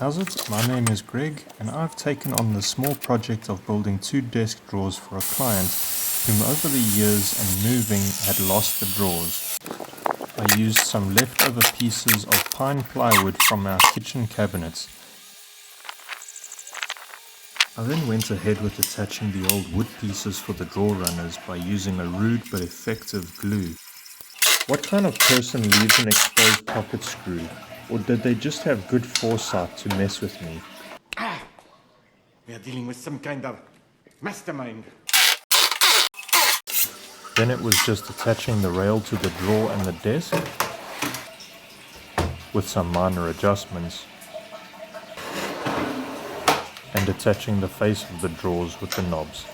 How's it? My name is Greg, and I've taken on the small project of building 2 desk drawers for a client whom over the years and moving had lost the drawers. I used some leftover pieces of pine plywood from our kitchen cabinets. I then went ahead with attaching the old wood pieces for the drawer runners by using a rude but effective glue. What kind of person leaves an exposed pocket screw? Or did they just have good foresight to mess with me? We are dealing with some kind of mastermind. Then it was just attaching the rail to the drawer and the desk, with some minor adjustments, and attaching the face of the drawers with the knobs.